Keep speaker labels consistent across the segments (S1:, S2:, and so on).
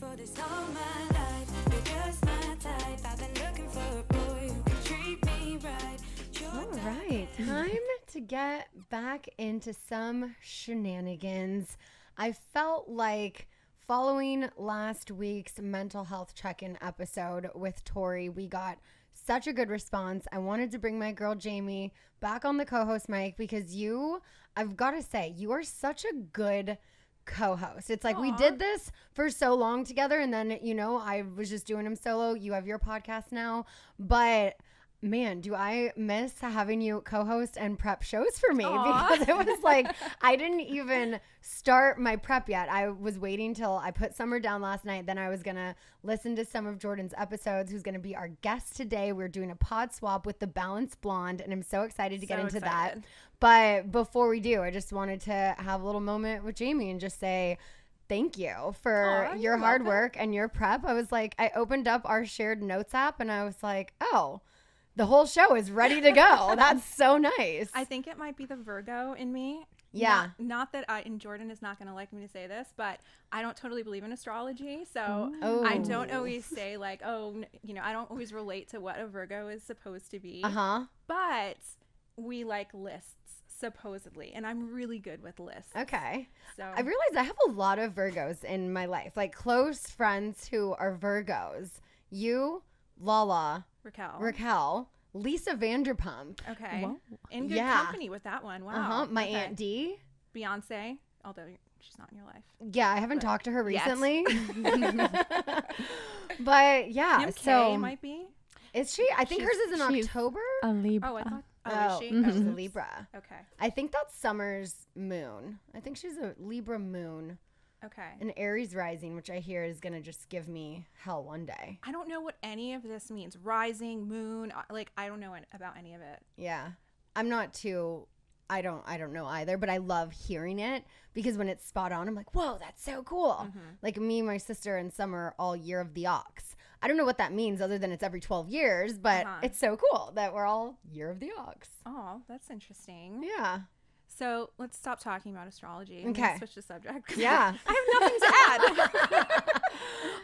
S1: for this all my life. You're just my type. I've been looking for a boy who can treat me right.
S2: All right, time to get back into some shenanigans. I felt like following last week's mental health check-in episode with Tori, we got such a good response. I wanted to bring my girl Jamie back on the co-host mic because I've got to say, you are such a good co-host. It's like we did this for so long together, and then, I was just doing them solo. You have your podcast now, but man, do I miss having you co-host and prep shows for me. Because it was like I didn't even start my prep yet. I was waiting till I put Summer down last night. Then I was going to listen to some of Jordan's episodes, who's going to be our guest today. We're doing a pod swap with the Balanced Blonde, and I'm so excited to get into that. But before we do, I just wanted to have a little moment with Jamie and just say thank you for your hard work and your prep. I was like, I opened up our shared notes app and I was like, oh, the whole show is ready to go. That's so nice.
S3: I think it might be the Virgo in me.
S2: Yeah.
S3: Not that and Jordan is not going to like me to say this, but I don't totally believe in astrology. So I don't always say like, I don't always relate to what a Virgo is supposed to be. But we like lists, supposedly. And I'm really good with lists.
S2: Okay.
S3: So
S2: I realized I have a lot of Virgos in my life, like close friends who are Virgos. You, Lala, Raquel, Lisa Vanderpump.
S3: Okay. Whoa. In good company with that one. Wow.
S2: My Aunt D.
S3: Beyonce, although she's not in your life.
S2: Yeah, I haven't talked to her recently. But yeah,
S3: Kim
S2: so
S3: K might be.
S2: Is she? I think hers is in October.
S4: A Libra.
S3: Oh, I thought. Oh, is she?
S2: She's a Libra.
S3: Okay.
S2: I think that's Summer's moon. I think she's a Libra moon.
S3: Okay.
S2: An Aries rising, which I hear is going to just give me hell one day.
S3: I don't know what any of this means. Rising, moon, like I don't know about any of it.
S2: Yeah. I'm not too, I don't know either, but I love hearing it because when it's spot on, I'm like, whoa, that's so cool. Like me, my sister, and Summer all year of the ox. I don't know what that means other than it's every 12 years, but it's so cool that we're all year of the ox.
S3: Oh, that's interesting.
S2: Yeah.
S3: So let's stop talking about astrology.
S2: Okay.
S3: Switch the subject.
S2: Yeah.
S3: I have nothing to add.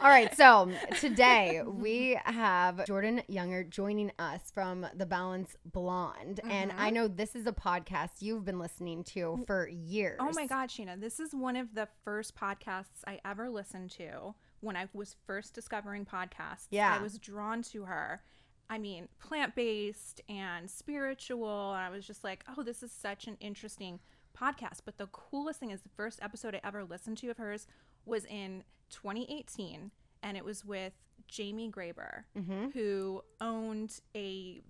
S2: All right. So today we have Jordan Younger joining us from The Balanced Blonde. And I know this is a podcast you've been listening to for years.
S3: Oh my God, Sheena. This is one of the first podcasts I ever listened to when I was first discovering podcasts.
S2: Yeah.
S3: I was drawn to her. I mean, plant-based and spiritual. And I was just like, oh, this is such an interesting podcast. But the coolest thing is the first episode I ever listened to of hers was in 2018. And it was with Jamie Graber, who owned a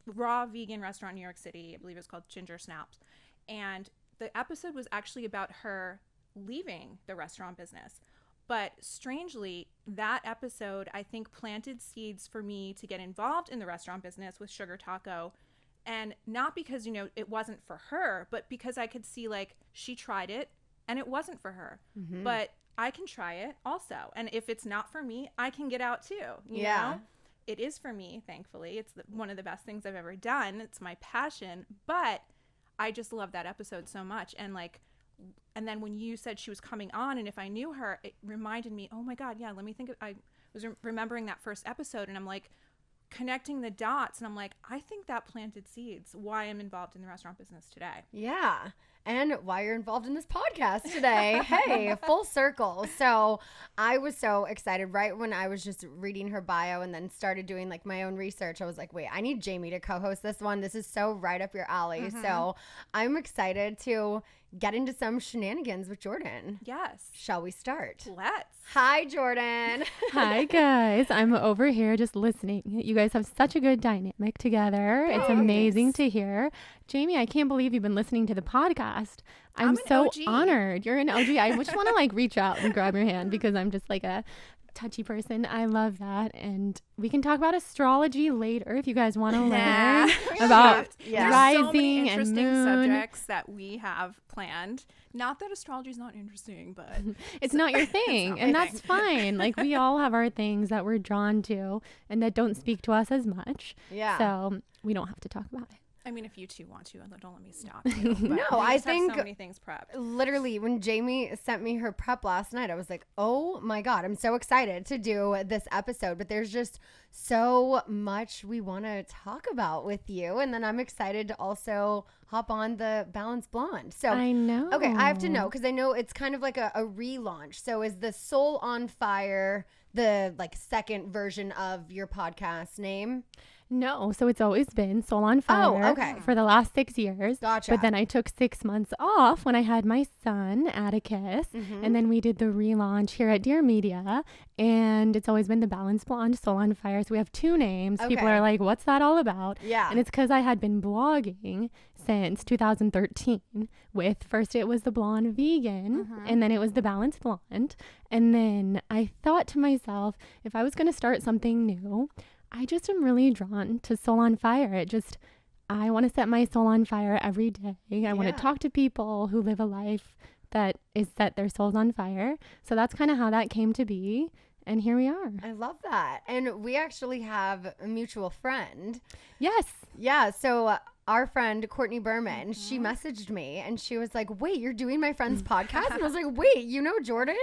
S3: raw vegan restaurant in New York City. I believe it was called Ginger Snaps. And the episode was actually about her leaving the restaurant business. But strangely, that episode, I think, planted seeds for me to get involved in the restaurant business with Sugar Taco. And not because, it wasn't for her, but because I could see, she tried it and it wasn't for her. But I can try it also. And if it's not for me, I can get out too. You know? It is for me, thankfully. It's one of the best things I've ever done. It's my passion. But I just love that episode so much. And then when you said she was coming on, and if I knew her, it reminded me, oh my God, yeah, let me think I was remembering that first episode, and I'm like connecting the dots, and I'm like, I think that planted seeds why I'm involved in the restaurant business today.
S2: Yeah. And why you're involved in this podcast today. Hey, full circle. So I was so excited right when I was just reading her bio and then started doing my own research. I was like, wait, I need Jamie to co-host this one. This is so right up your alley. So I'm excited to get into some shenanigans with Jordan.
S3: Yes.
S2: Shall we start?
S3: Let's.
S2: Hi, Jordan.
S4: Hi, guys. I'm over here just listening. You guys have such a good dynamic together. It's amazing to hear. Jamie, I can't believe you've been listening to the podcast. I'm so
S3: OG.
S4: honored. You're an OG. I just want to reach out and grab your hand because I'm just a touchy person. I love that. And we can talk about astrology later if you guys want to learn about rising
S3: so many interesting
S4: and moon.
S3: subjects that we have planned. Not that astrology is not interesting, but
S4: it's not your thing, and that's fine. We all have our things that we're drawn to and that don't speak to us as much.
S2: Yeah.
S4: So we don't have to talk about it.
S3: I mean, if you two want to, don't let me stop you. But
S2: No,
S3: we
S2: I
S3: just have
S2: think
S3: so many things prepped.
S2: literally when Jamie sent me her prep last night, I was like, oh my God, I'm so excited to do this episode. But there's just so much we want to talk about with you. And then I'm excited to also hop on the Balanced Blonde. So
S4: I know.
S2: Okay, I have to know because I know it's kind of like a relaunch. So is the Soul on Fire the like second version of your podcast name?
S4: No, so it's always been Soul on Fire
S2: okay.
S4: for the last 6 years.
S2: Gotcha.
S4: But then I took 6 months off when I had my son, Atticus, and then we did the relaunch here at Dear Media, and it's always been the Balanced Blonde, Soul on Fire. So we have 2 names. People
S2: Okay.
S4: are like, what's that all about?
S2: Yeah.
S4: And it's because I had been blogging since 2013 with, first it was the Blonde Vegan, and then it was the Balanced Blonde. And then I thought to myself, if I was going to start something new, I just am really drawn to Soul on Fire. I want to set my soul on fire every day. I want to talk to people who live a life that is set their souls on fire. So that's kind of how that came to be. And here we are.
S2: I love that. And we actually have a mutual friend.
S4: Yes.
S2: Yeah. So our friend, Courtney Berman, she messaged me and she was like, wait, you're doing my friend's podcast? And I was like, wait, you know Jordan?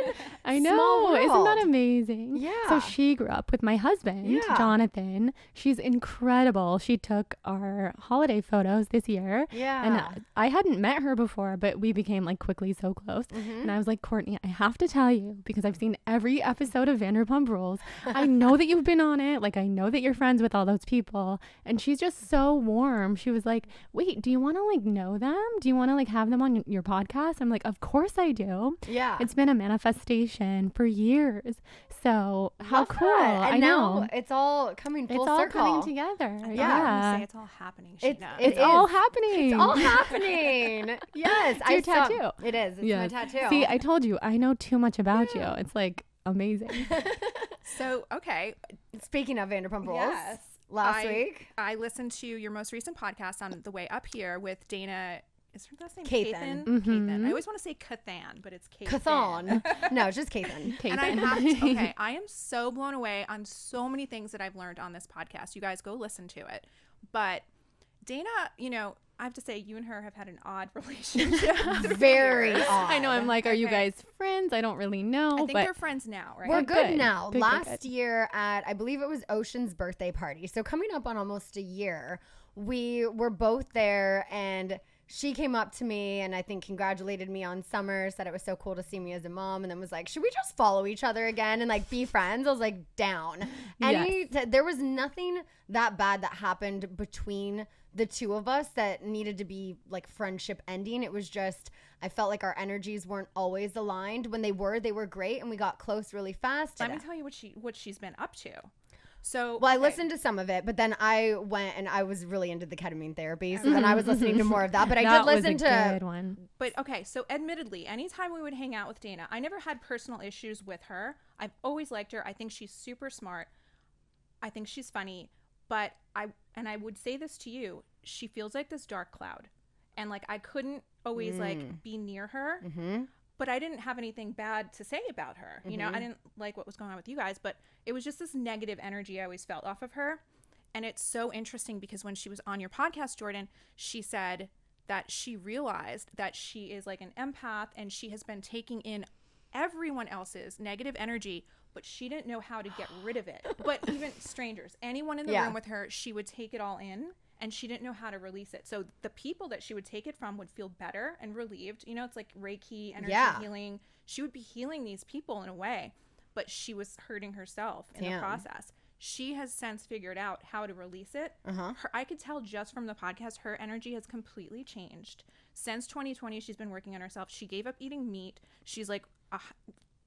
S4: I
S2: Small
S4: know. Isn't
S2: world.
S4: that amazing?
S2: Yeah.
S4: So she grew up with my husband,
S2: Yeah.
S4: Jonathan. She's incredible. She took our holiday photos this year.
S2: Yeah.
S4: And I hadn't met her before, but we became like quickly so close. And I was like, Courtney, I have to tell you, because I've seen every episode of Vanderpump Rules. I know that you've been on it. Like, I know that you're friends with all those people. And she's just so warm. She was like, wait, do you want to like know them? Do you want to like have them on your podcast? I'm like, of course I do.
S2: Yeah.
S4: It's been a manifestation for years. So how
S2: Love
S4: cool.
S2: that. And
S4: I
S2: now
S4: know.
S2: it's all coming full
S4: It's all
S2: circle.
S4: coming together.
S3: I thought you were
S4: Yeah.
S3: gonna say it's all happening, Sheena.
S2: It
S4: It's all
S2: is.
S4: happening.
S2: It's all happening. Yes.
S4: It's your tattoo.
S2: It is. It's
S4: Yes.
S2: my tattoo.
S4: See, I told you, I know too much about you. It's like amazing.
S3: So, okay.
S2: Speaking of Vanderpump Rules,
S3: Yes.
S2: last week.
S3: I listened to your most recent podcast on the way up here with Dana. Is her last name
S2: Kathan.
S3: Kathan? I always want to say Kathan, but it's Kathan.
S2: Kathan. No, it's just Kathan.
S3: And I have to, okay, I am so blown away on so many things that I've learned on this podcast. You guys go listen to it. But Dana, you know, I have to say, you and her have had an odd relationship.
S2: Very odd.
S4: I know. I'm like, are you guys friends? I don't really know.
S3: I think
S4: but
S3: they're friends now, right?
S2: We're good
S4: good.
S2: now.
S4: Good, good,
S2: Last
S4: good.
S2: year at, I believe it was Ocean's birthday party. So coming up on almost a year, we were both there and she came up to me and I think congratulated me on Summer, said it was so cool to see me as a mom, and then was like, should we just follow each other again and like be friends? I was like, down. There was nothing that bad that happened between the two of us that needed to be like friendship ending. It was just, I felt like our energies weren't always aligned. When they were great and we got close really fast.
S3: Let me tell you what she's been up to. So,
S2: Well, I
S3: okay.
S2: listened to some of it, but then I went and I was really into the ketamine therapy. So then I was listening to more of that. But I did listen
S4: was a
S2: to.
S4: good one.
S3: But okay, so admittedly, anytime we would hang out with Dana, I never had personal issues with her. I've always liked her. I think she's super smart. I think she's funny. But I would say this to you, she feels like this dark cloud. And like I couldn't always like be near her. But I didn't have anything bad to say about her. You know, I didn't like what was going on with you guys, but it was just this negative energy I always felt off of her. And it's so interesting because when she was on your podcast, Jordan, she said that she realized that she is like an empath and she has been taking in everyone else's negative energy, but she didn't know how to get rid of it. But even strangers, anyone in the room with her, she would take it all in. And she didn't know how to release it. So the people that she would take it from would feel better and relieved. You know, it's like Reiki, energy healing. She would be healing these people in a way, but she was hurting herself in the process. She has since figured out how to release it. I could tell just from the podcast, her energy has completely changed. Since 2020, she's been working on herself. She gave up eating meat. She's like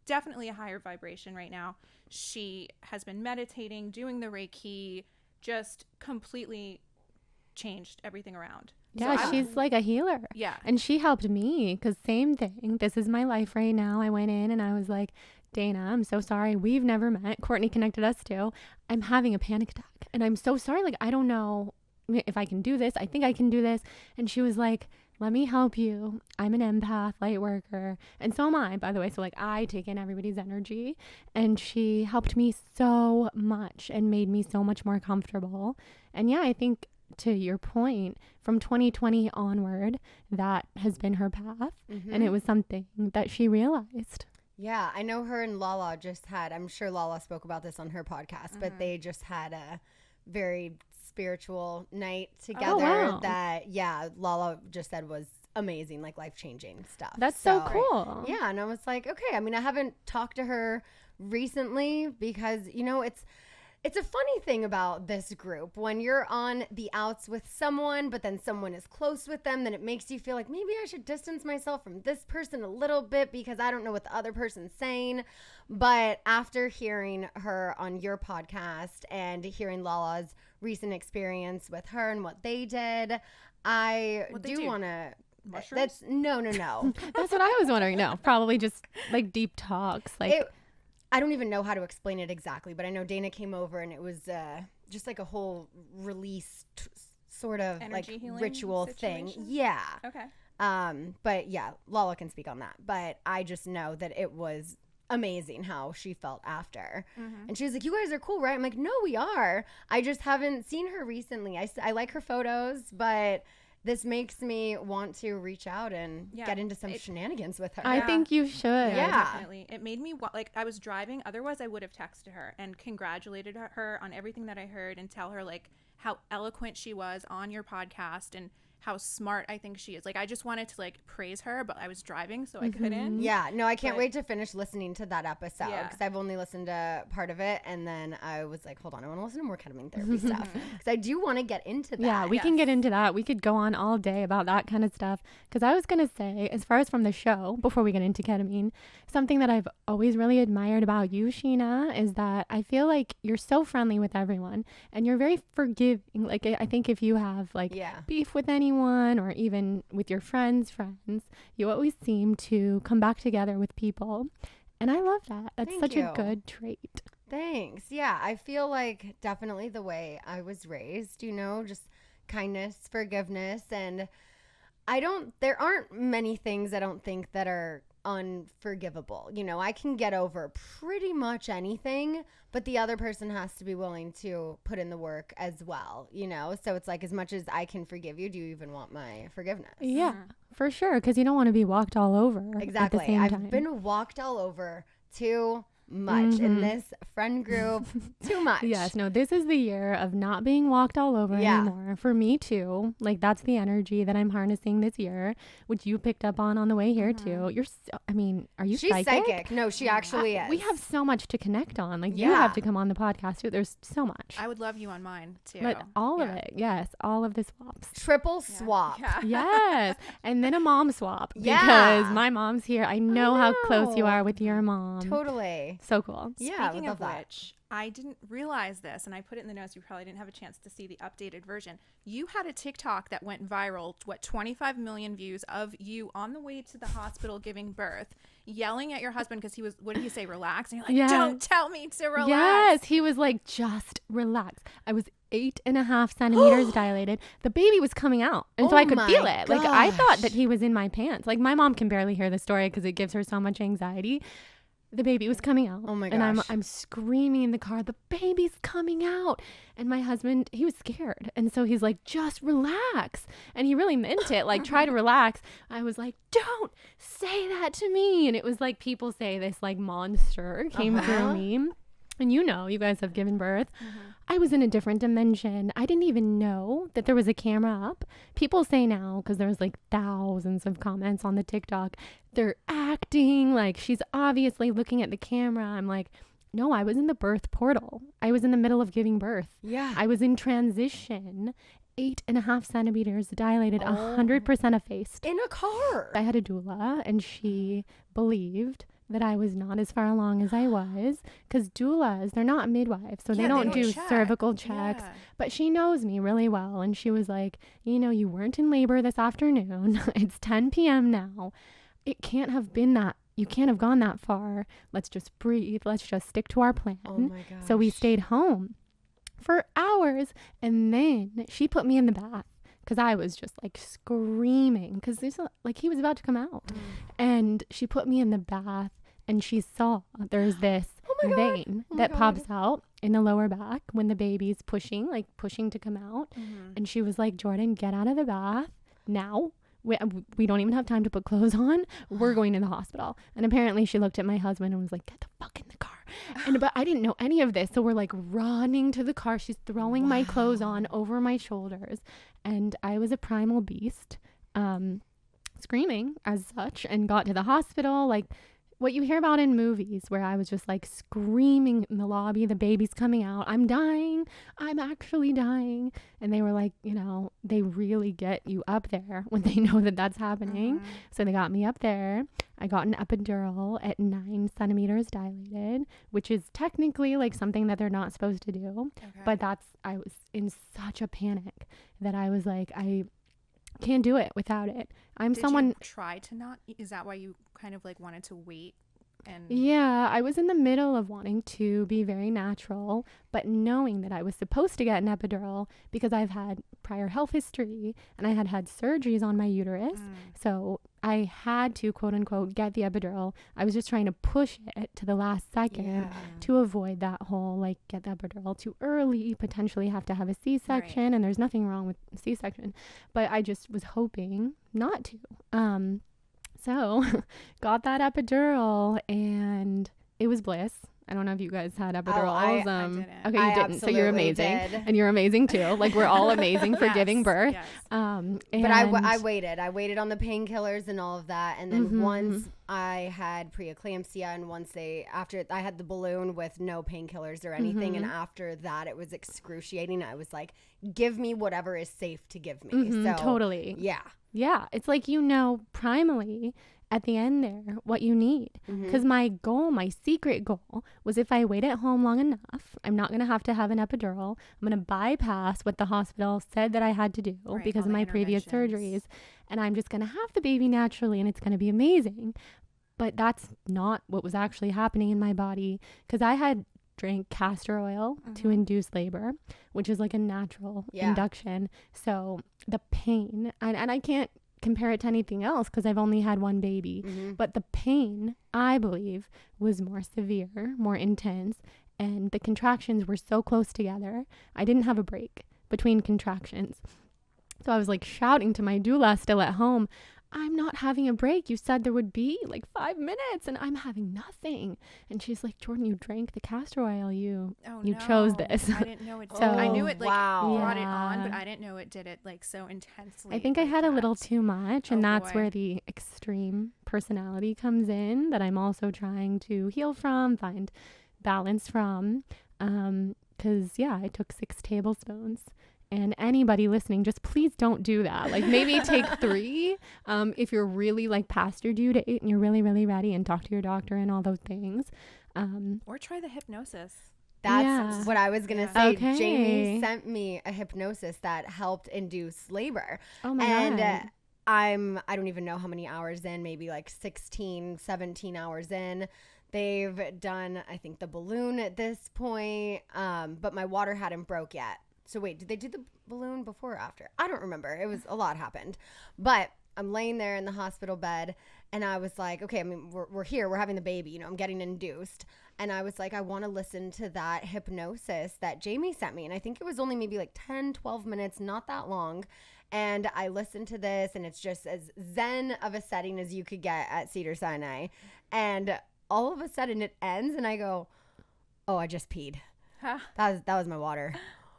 S3: definitely a higher vibration right now. She has been meditating, doing the Reiki, just completely changed everything around.
S4: Yeah, she's like a healer.
S3: Yeah.
S4: And she helped me because same thing. This is my life right now. I went in and I was like, Dana, I'm so sorry. We've never met. Courtney connected us too. I'm having a panic attack and I'm so sorry. Like, I don't know if I can do this. I think I can do this. And she was like, let me help you. I'm an empath, light worker. And so am I, by the way. So like I take in everybody's energy and she helped me so much and made me so much more comfortable. And yeah, I think to your point, from 2020 onward, that has been her path. And it was something that she realized.
S2: Yeah, I know her and Lala just had, I'm sure Lala spoke about this on her podcast, but they just had a very spiritual night together that, Lala just said was amazing, like life-changing stuff.
S4: That's so cool.
S2: Yeah, and I was like, okay, I mean, I haven't talked to her recently because, you know, it's a funny thing about this group. When you're on the outs with someone, but then someone is close with them, then it makes you feel like maybe I should distance myself from this person a little bit because I don't know what the other person's saying. But after hearing her on your podcast and hearing Lala's recent experience with her and what they did, I do want to...
S3: Mushrooms?
S2: No.
S4: That's what I was wondering. No, probably just like deep talks. Like
S2: I don't even know how to explain it exactly, but I know Dana came over and it was just like a whole release sort of
S3: energy
S2: like
S3: healing
S2: ritual
S3: situation?
S2: thing. Yeah.
S3: Okay.
S2: But yeah, Lala can speak on that. But I just know that it was amazing how she felt after. And she was like, you guys are cool, right? I'm like, no, we are. I just haven't seen her recently. I like her photos, but... this makes me want to reach out and get into some shenanigans with her.
S4: I think you should.
S2: Yeah.
S3: Definitely. It made me like I was driving. Otherwise, I would have texted her and congratulated her on everything that I heard and tell her like how eloquent she was on your podcast and how smart I think she is. Like I just wanted to like praise her, but I was driving, so I couldn't.
S2: Yeah, no, I can't wait to finish listening to that episode because I've only listened to part of it, and then I was like, hold on, I want to listen to more ketamine therapy stuff because I do want to get into that.
S4: Yeah, we can get into that. We could go on all day about that kind of stuff because I was going to say, as far as from the show, before we get into ketamine, something that I've always really admired about you, Scheana, is that I feel like you're so friendly with everyone and you're very forgiving. Like I think if you have like beef with anyone or even with your friends, you always seem to come back together with people. And I love that. That's such a good trait.
S2: Thanks. Yeah, I feel like definitely the way I was raised, you know, just kindness, forgiveness. And there aren't many things I don't think that are unforgivable. You know, I can get over pretty much anything, but the other person has to be willing to put in the work as well, you know? So it's like, as much as I can forgive you, do you even want my forgiveness?
S4: Yeah, for sure. Because you don't want to be walked all over.
S2: Exactly.
S4: At the same time.
S2: I've been walked all over too much in this friend group. Too much.
S4: Yes, no, this is the year of not being walked all over anymore. For me too. Like that's the energy that I'm harnessing this year, which you picked up on the way here too. You're so, I mean, are you
S2: She's psychic? No, she actually is.
S4: We have so much to connect on. Like you have to come on the podcast too. There's so much.
S3: I would love you on mine too.
S4: But all of it. Yes, all of the swaps.
S2: Triple swap.
S4: Yes. And then a mom swap because my mom's here. I know how close you are with your mom.
S2: Totally.
S4: So cool.
S2: Yeah.
S3: Speaking of which, I didn't realize this, and I put it in the notes. You probably didn't have a chance to see the updated version. You had a TikTok that went viral, 25 million views of you on the way to the hospital giving birth, yelling at your husband because he was, what did he say, relax? And you're like, don't tell me to relax.
S4: Yes, he was like, just relax. I was 8.5 centimeters dilated. The baby was coming out. And so I could feel it. Like I thought that he was in my pants. Like my mom can barely hear the story because it gives her so much anxiety. The baby was coming out.
S2: Oh my gosh.
S4: And I'm screaming in the car, the baby's coming out. And my husband, he was scared. And so he's like, just relax. And he really meant it. Like, try to relax. I was like, don't say that to me. And it was like people say this like monster came through me. And you know, you guys have given birth. I was in a different dimension. I didn't even know that there was a camera up. People say now, because there's like thousands of comments on the TikTok, they're acting like she's obviously looking at the camera. I'm like, no, I was in the birth portal. I was in the middle of giving birth.
S2: Yeah.
S4: I was in transition. 8.5 centimeters dilated, 100% effaced.
S2: In a car.
S4: I had a doula and she believed that I was not as far along as I was because doulas, they're not midwives, so they don't do cervical checks. But she knows me really well, and she was like, you know, you weren't in labor this afternoon. It's 10 p.m. now. It can't have been that. You can't have gone that far. Let's just breathe. Let's just stick to our plan.
S2: Oh my gosh.
S4: So we stayed home for hours, and then she put me in the bath. Because I was just like screaming because like he was about to come out. And she put me in the bath and she saw there's this vein
S2: Oh my
S4: that
S2: God.
S4: pops out in the lower back when the baby's pushing to come out. And she was like, Jordan, get out of the bath now. We don't even have time to put clothes on. We're going to the hospital. And apparently she looked at my husband and was like, get the fuck in the car. But I didn't know any of this. So we're like running to the car. She's throwing my clothes on over my shoulders. And I was a primal beast, screaming as such, and got to the hospital. Like what you hear about in movies, where I was just like screaming in the lobby, the baby's coming out, I'm dying, I'm actually dying. And they were like, you know, they really get you up there when they know that that's happening. So they got me up there. I got an epidural at 9 centimeters dilated, which is technically like something that they're not supposed to do. But I was in such a panic that I was like, I can't do it without it.
S3: Did you try to not? Is that why you kind of like wanted to wait? And
S4: yeah, I was in the middle of wanting to be very natural, but knowing that I was supposed to get an epidural because I've had prior health history and I had surgeries on my uterus. So I had to, quote unquote, get the epidural. I was just trying to push it to the last second to avoid that whole, like, get the epidural too early, potentially have to have a C-section. Right. And there's nothing wrong with C-section. But I just was hoping not to. So got that epidural and it was bliss. I don't know if you guys had epidurals.
S3: I didn't.
S4: Okay, you didn't. So you're amazing.
S2: Did.
S4: And you're amazing too. Like we're all amazing for giving birth.
S3: Yes.
S2: But I waited. I waited on the painkillers and all of that. And then once I had preeclampsia and after I had the balloon with no painkillers or anything. And after that, it was excruciating. I was like, give me whatever is safe to give me. So
S4: totally.
S2: Yeah.
S4: Yeah. It's like, you know, primally at the end there, what you need. Because my secret goal was if I wait at home long enough, I'm not going to have to have an epidural. I'm going to bypass what the hospital said that I had to do because of my previous surgeries. And I'm just going to have the baby naturally and it's going to be amazing. But that's not what was actually happening in my body because I had drank castor oil to induce labor, which is like a natural induction. So the pain, and I can't compare it to anything else because I've only had one baby, but the pain, I believe, was more severe, more intense, and the contractions were so close together. I didn't have a break between contractions. So I was like shouting to my doula still at home, I'm not having a break. You said there would be like 5 minutes and I'm having nothing. And she's like, Jordan, you drank the castor oil. You chose this.
S3: I didn't know it did.
S4: So,
S3: I knew it like brought it
S4: Yeah.
S3: on, but I didn't know it did it like so intensely.
S4: I think I had a little too much, and that's
S3: boy.
S4: where the extreme personality comes in that I'm also trying to heal from, find balance from. Because, I took 6 tablespoons. And anybody listening, just please don't do that. Like maybe take 3 if you're really like past your due date and you're really, really ready, and talk to your doctor and all those things.
S3: Or try the hypnosis.
S2: That's what I was going to say.
S4: Okay.
S2: Jamie sent me a hypnosis that helped induce labor.
S4: Oh my
S2: God.
S4: God.
S2: I don't even know how many hours in, maybe like 16, 17 hours in. They've done, I think, the balloon at this point, but my water hadn't broke yet. So wait, did they do the balloon before or after? I don't remember. It was a lot happened. But I'm laying there in the hospital bed and I was like, okay, I mean, we're here. We're having the baby. You know, I'm getting induced. And I was like, I want to listen to that hypnosis that Jamie sent me. And I think it was only maybe like 10, 12 minutes, not that long. And I listened to this and it's just as zen of a setting as you could get at Cedars-Sinai. And all of a sudden it ends and I go, oh, I just peed.
S3: Huh?
S2: That was my water.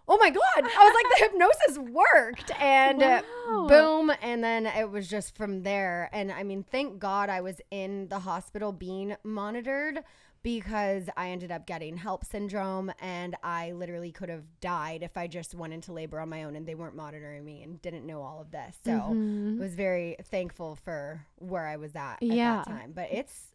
S2: Oh my God. I was like, the hypnosis worked. And boom. And then it was just from there. And I mean, thank God I was in the hospital being monitored because I ended up getting HELP syndrome. And I literally could have died if I just went into labor on my own and they weren't monitoring me and didn't know all of this. So I was very thankful for where I was at that time. But it's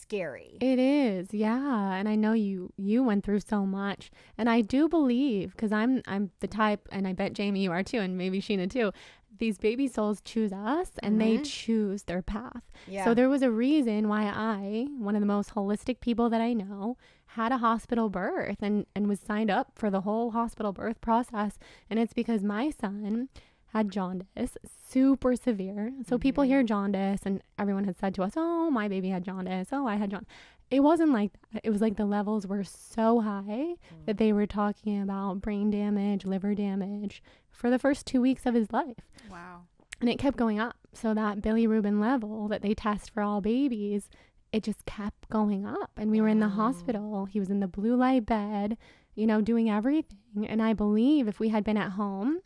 S2: scary.
S4: It is, yeah. And I know you went through so much, and I do believe, because I'm the type, and I bet Jamie you are too, and maybe Scheana too, these baby souls choose us and they choose their path. So there was a reason why I, one of the most holistic people that I know, had a hospital birth and was signed up for the whole hospital birth process. And it's because my son had jaundice, super severe. So people hear jaundice and everyone has said to us, oh, my baby had jaundice. Oh, I had jaundice. it wasn't like that. It was like the levels were so high that they were talking about brain damage, liver damage for the first 2 weeks of his life.
S3: Wow.
S4: And it kept going up. So that bilirubin level that they test for all babies, it just kept going up. And we were in the hospital. He was in the blue light bed, you know, doing everything. And I believe if we had been at home,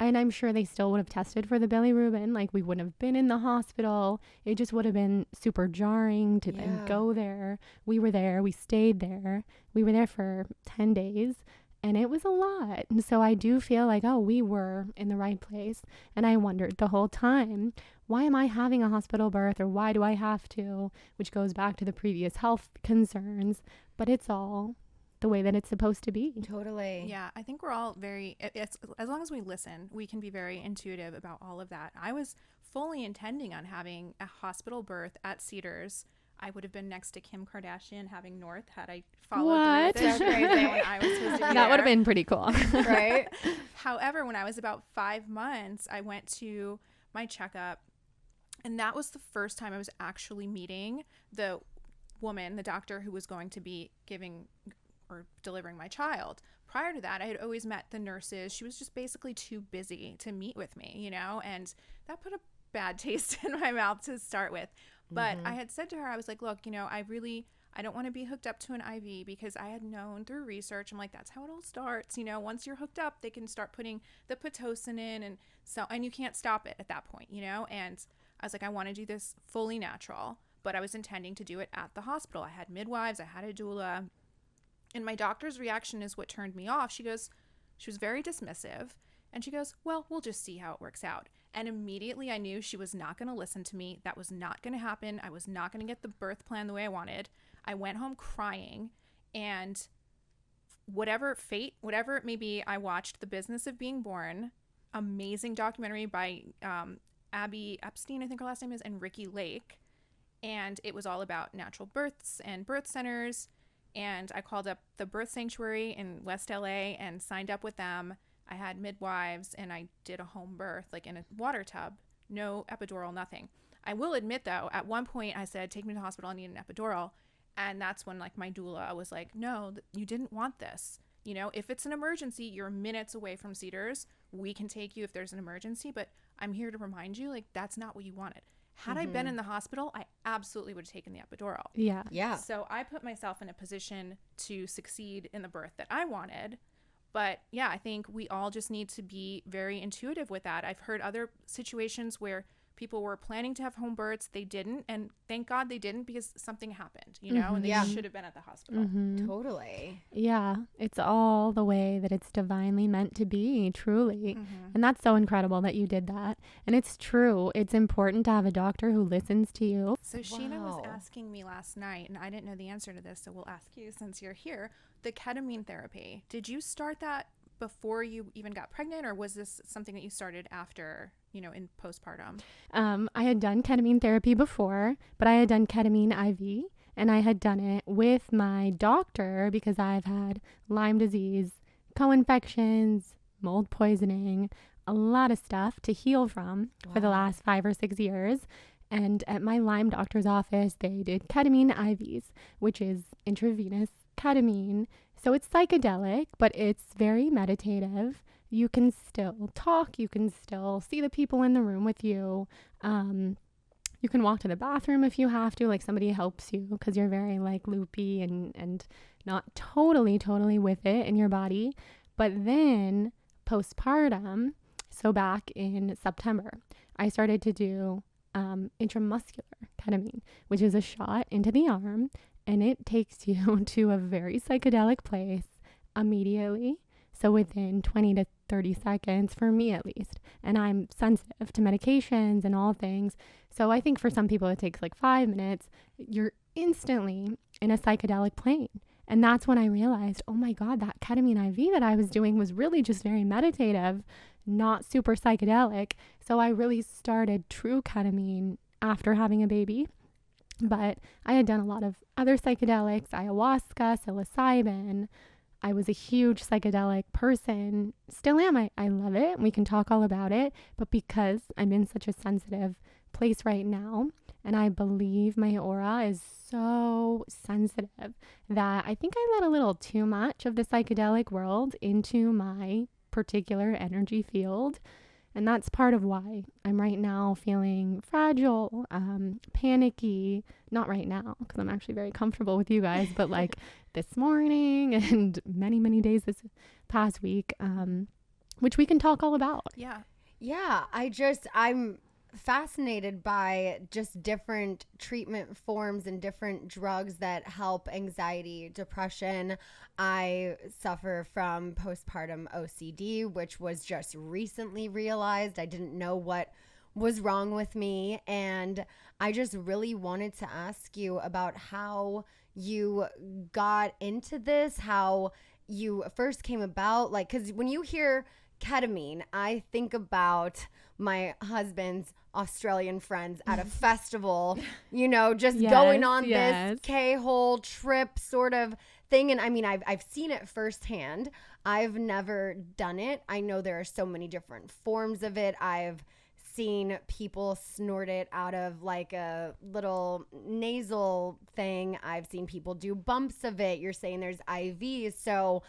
S4: and I'm sure they still would have tested for the bilirubin, like we wouldn't have been in the hospital. It just would have been super jarring to then go there. We were there. We stayed there. We were there for 10 days. And it was a lot. And so I do feel like, oh, we were in the right place. And I wondered the whole time, why am I having a hospital birth, or why do I have to? Which goes back to the previous health concerns. But it's all the way that it's supposed to be.
S2: Totally.
S3: Yeah, I think we're all it's as long as we listen, we can be very intuitive about all of that. I was fully intending on having a hospital birth at Cedars. I would have been next to Kim Kardashian having North had I followed through with it. When I was supposed to be
S4: That would have
S3: there.
S4: been pretty cool.
S2: Right?
S3: However, when I was about 5 months, I went to my checkup, and that was the first time I was actually meeting the woman, the doctor who was going to be giving or delivering my child. Prior to that, I had always met the nurses. She was just basically too busy to meet with me, you know, and that put a bad taste in my mouth to start with. But I had said to her, I was like, look, you know, I don't want to be hooked up to an IV, because I had known through research, I'm like, that's how it all starts. You know, once you're hooked up, they can start putting the Pitocin in, and you can't stop it at that point, you know? And I was like, I want to do this fully natural, but I was intending to do it at the hospital. I had midwives, I had a doula, and my doctor's reaction is what turned me off. She was very dismissive, and she goes, well, we'll just see how it works out. And immediately I knew she was not going to listen to me. That was not going to happen. I was not going to get the birth plan the way I wanted. I went home crying, and whatever it may be, I watched The Business of Being Born, amazing documentary by Abby Epstein, I think her last name is, and Ricky Lake. And it was all about natural births and birth centers. And I called up the birth sanctuary in West LA and signed up with them. I had midwives, and I did a home birth, like in a water tub, no epidural, nothing. I will admit, though, at one point I said, take me to the hospital, I need an epidural. And that's when, like, my doula was like, no, you didn't want this. You know, if it's an emergency, you're minutes away from Cedars. We can take you if there's an emergency, but I'm here to remind you, like, that's not what you wanted. Had I been in the hospital, I absolutely would have taken the epidural.
S4: Yeah.
S2: Yeah.
S3: So I put myself in a position to succeed in the birth that I wanted. But yeah, I think we all just need to be very intuitive with that. I've heard other situations where people were planning to have home births, they didn't, and thank God they didn't, because something happened, you know, and they should have been at the hospital.
S2: Totally.
S4: Yeah, it's all the way that it's divinely meant to be, truly. And that's so incredible that you did that. And it's true. It's important to have a doctor who listens to you.
S3: So Sheena was
S2: Wow.
S3: asking me last night, and I didn't know the answer to this, so we'll ask you since you're here, the ketamine therapy. Did you start that before you even got pregnant, or was this something that you started after, you know, in postpartum?
S4: I had done ketamine therapy before, but I had done ketamine IV, and I had done it with my doctor because I've had Lyme disease, co-infections, mold poisoning, a lot of stuff to heal from for the last 5 or 6 years. And at my Lyme doctor's office, they did ketamine IVs, which is intravenous ketamine. So it's psychedelic, but it's very meditative. You can still talk. You can still see the people in the room with you. You can walk to the bathroom if you have to, like somebody helps you because you're very like loopy and not totally with it in your body. But then postpartum, so back in September, I started to do intramuscular ketamine, which is a shot into the arm, and it takes you to a very psychedelic place immediately. So within 20 to 30 seconds, for me at least. And I'm sensitive to medications and all things. So I think for some people it takes like 5 minutes. You're instantly in a psychedelic plane. And that's when I realized, oh my God, that ketamine IV that I was doing was really just very meditative, not super psychedelic. So I really started true ketamine after having a baby. But I had done a lot of other psychedelics, ayahuasca, psilocybin. I was a huge psychedelic person. Still am. I love it. We can talk all about it. But because I'm in such a sensitive place right now, And I believe my aura is so sensitive that I think I let a little too much of the psychedelic world into my particular energy field. And that's part of why I'm right now feeling fragile, panicky. Not right now, because I'm actually very comfortable with you guys, but like this morning and many, many days this past week, which we can talk all about.
S3: Yeah.
S2: Yeah, I'm fascinated by just different treatment forms and different drugs that help anxiety, depression. I suffer from postpartum OCD, which was just recently realized. I didn't know what was wrong with me. And I just really wanted to ask you about how you got into this, how you first came about. Like, because when you hear ketamine, I think about my husband's Australian friends at a festival, just going on this K-hole trip sort of thing. And I mean, I've seen it firsthand. I've never done it. I know there are so many different forms of it. I've seen people snort it out of like a little nasal thing. I've seen people do bumps of it. You're saying there's IVs. So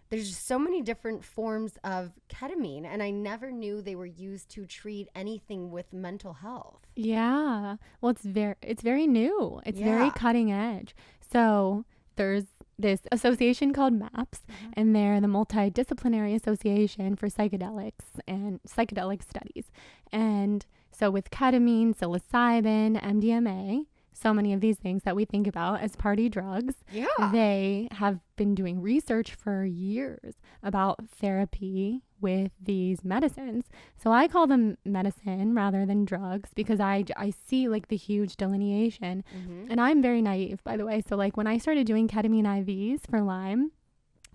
S2: there's just so many different forms of ketamine, and I never knew they were used to treat anything with mental health.
S4: Yeah. Well, it's very new. It's very cutting edge. So there's this association called MAPS, and they're the Multidisciplinary Association for Psychedelics and Psychedelic Studies. And so with ketamine, psilocybin, MDMA, so many of these things that we think about as party drugs, they have been doing research for years about therapy with these medicines. So I call them medicine rather than drugs because I see like the huge delineation. And I'm very naive, by the way. So like when I started doing ketamine IVs for Lyme,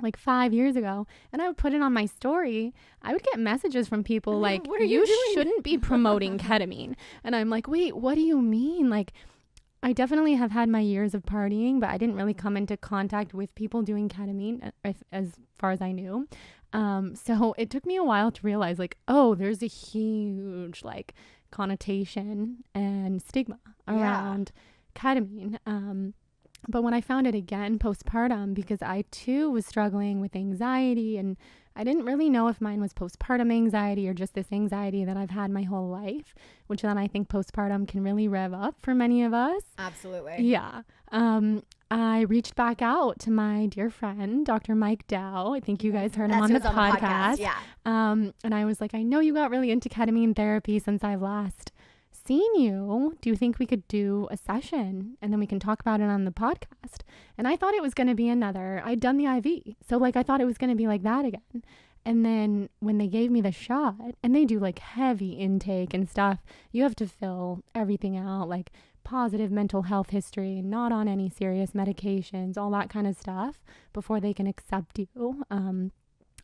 S4: like 5 years ago, and I would put it on my story, I would get messages from people like, you shouldn't be promoting ketamine. And I'm like, wait, what do you mean? Like, I definitely have had my years of partying, but I didn't really come into contact with people doing ketamine as far as I knew. So it took me a while to realize like, oh, there's a huge like connotation and stigma around ketamine. But when I found it again postpartum, because I too was struggling with anxiety, and I didn't really know if mine was postpartum anxiety or just this anxiety that I've had my whole life, which then I think postpartum can really rev up for many of us.
S2: Absolutely.
S4: Yeah. I reached back out to my dear friend, Dr. Mike Dow. I think you guys heard him on the podcast.
S2: Yeah.
S4: And I was like, I know you got really into ketamine therapy since I've last seen you. Do you think we could do a session and then we can talk about it on the podcast? And I thought it was going to be I'd done the IV. So like I thought it was going to be like that again. And then when they gave me the shot, and they do like heavy intake and stuff, you have to fill everything out, like positive mental health history, not on any serious medications, all that kind of stuff before they can accept you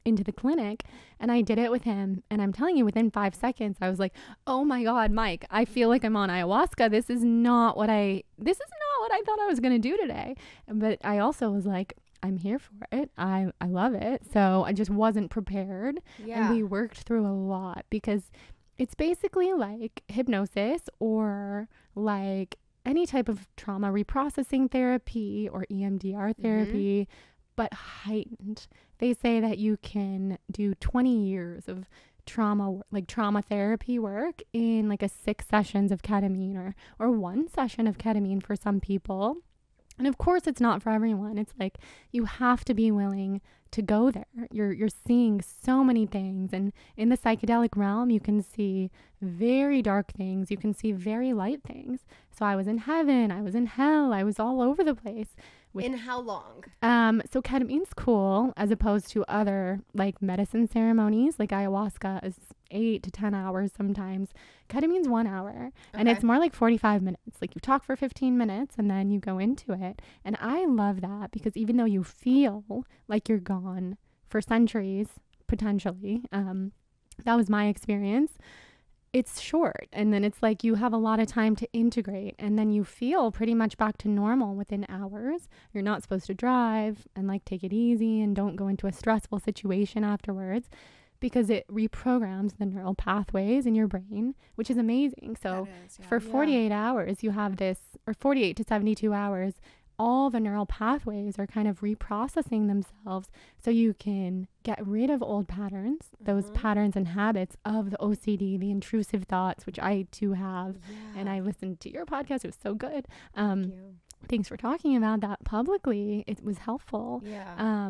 S4: into the clinic. And I did it with him, and I'm telling you, within 5 seconds I was like, oh my God, Mike, I feel like I'm on ayahuasca. This is not what I thought I was gonna do today. But I also was like, I'm here for it. I love it. So I just wasn't prepared. And we worked through a lot because it's basically like hypnosis or like any type of trauma reprocessing therapy or EMDR therapy, but heightened. They say that you can do 20 years of trauma therapy work in like 6 sessions of ketamine or 1 session of ketamine for some people. And of course it's not for everyone. It's like you have to be willing to go there. You're seeing so many things, and in the psychedelic realm you can see very dark things, you can see very light things. So I was in heaven, I was in hell, I was all over the place.
S2: In how long?
S4: So ketamine's cool as opposed to other like medicine ceremonies. Like ayahuasca is 8 to 10 hours sometimes. Ketamine's 1 hour, and it's more like 45 minutes. Like you talk for 15 minutes and then you go into it. And I love that because even though you feel like you're gone for centuries, potentially, that was my experience. It's short, and then it's like you have a lot of time to integrate, and then you feel pretty much back to normal within hours. You're not supposed to drive and like take it easy and don't go into a stressful situation afterwards. because it reprograms the neural pathways in your brain, which is amazing. So
S3: That is, yeah.
S4: for 48 hours, you have this, or 48 to 72 hours, all the neural pathways are kind of reprocessing themselves so you can get rid of old patterns, those patterns and habits of the OCD, the intrusive thoughts, which I too have. And I listened to your podcast. It was so good.
S2: Thank you.
S4: Thanks for talking about that publicly. It was helpful.
S2: Yeah.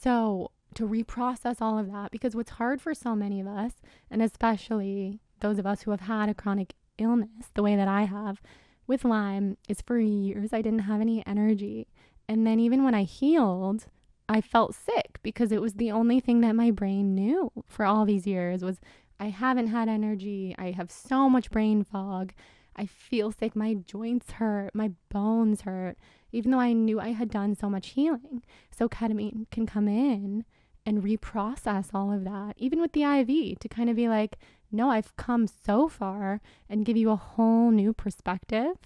S4: So to reprocess all of that, because what's hard for so many of us, and especially those of us who have had a chronic illness the way that I have with Lyme, is for years I didn't have any energy. And then even when I healed, I felt sick because it was the only thing that my brain knew for all these years was I haven't had energy. I have so much brain fog. I feel sick. My joints hurt. My bones hurt, even though I knew I had done so much healing. So ketamine can come in and reprocess all of that, even with the IV, to kind of be like, no, I've come so far, and give you a whole new perspective.